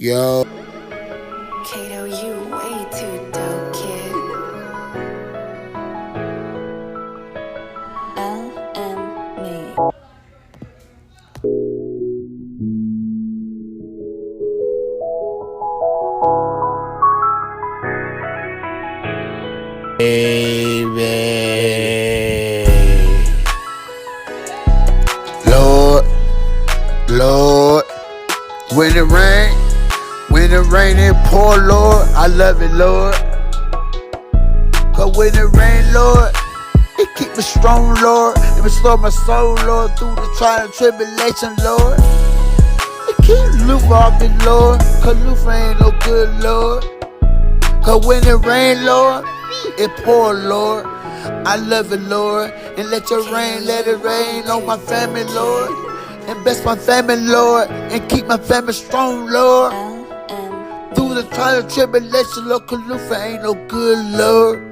Yo. Kato, you way too dope, kid. Me. Baby. Lord, when it rain, it pour, Lord. I love it, Lord. Cause when it rain, Lord, it keep me strong, Lord. It restore my soul, Lord, through the trial and tribulation, Lord. It keep Lufa off me, Lord. Cause Lufa ain't no good, Lord. Cause when it rain, Lord, it pour, Lord. I love it, Lord. And let your rain, let it rain on my family, Lord. And bless my family, Lord. And keep my family strong, Lord. Through the trial and tribulation, Lord. Cause Lufa ain't no good, Lord.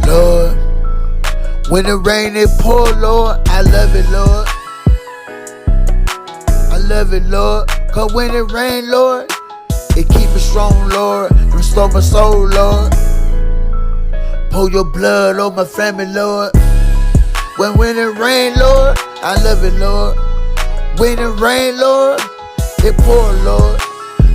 Lord, when it rain, it pour, Lord. I love it, Lord. I love it, Lord. Cause when it rain, Lord, it keep me strong, Lord. And restore my soul, Lord. Pour your blood on my family, Lord. When it rain, Lord, I love it, Lord. When it rain, Lord, it pour, Lord.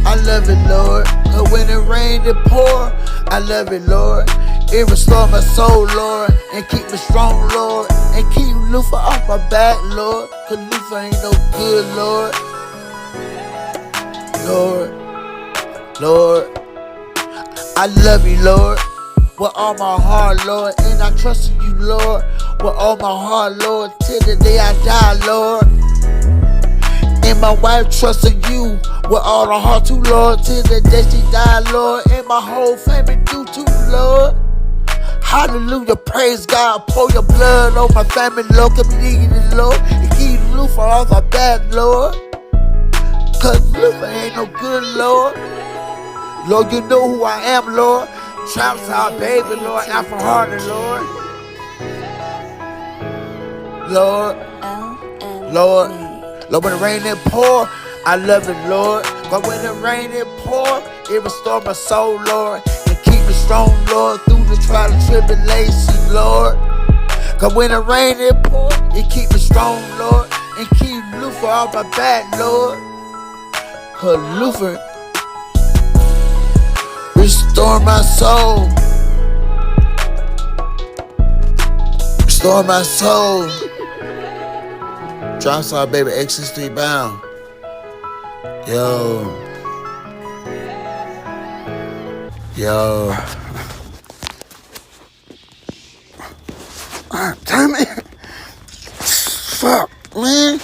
I love it, Lord. Cause when it rain, it pour. I love it, Lord. It restore my soul, Lord. And keep me strong, Lord. And keep Lufa off my back, Lord. Cause Lufa ain't no good, Lord. Lord, I love you, Lord. With all my heart, Lord. And I trust in you, Lord. With all my heart, Lord. Till the day I die, Lord. And my wife trusts in you with all her heart too, Lord. Till the day she died, Lord. And my whole family do too, Lord. Hallelujah, praise God. Pour your blood on my family, Lord. Keep me needing it, Lord. And keep Lufa off my back, Lord. Cause Lufa ain't no good, Lord. Lord, you know who I am, Lord. Traps our baby, Lord. Afro Harder, Lord. Lord, when it rain, it pour. I love it, Lord. But when it rain, it pour. It restore my soul, Lord. And keep me strong, Lord. Through the trial and tribulation, Lord. Cause when it rain, it pour. It keep me strong, Lord. And keep Lufa off my back, Lord. Cause Lufa restore my soul. Restore my soul. Drops our baby X63 bound. Yo. Damn it. Fuck, man.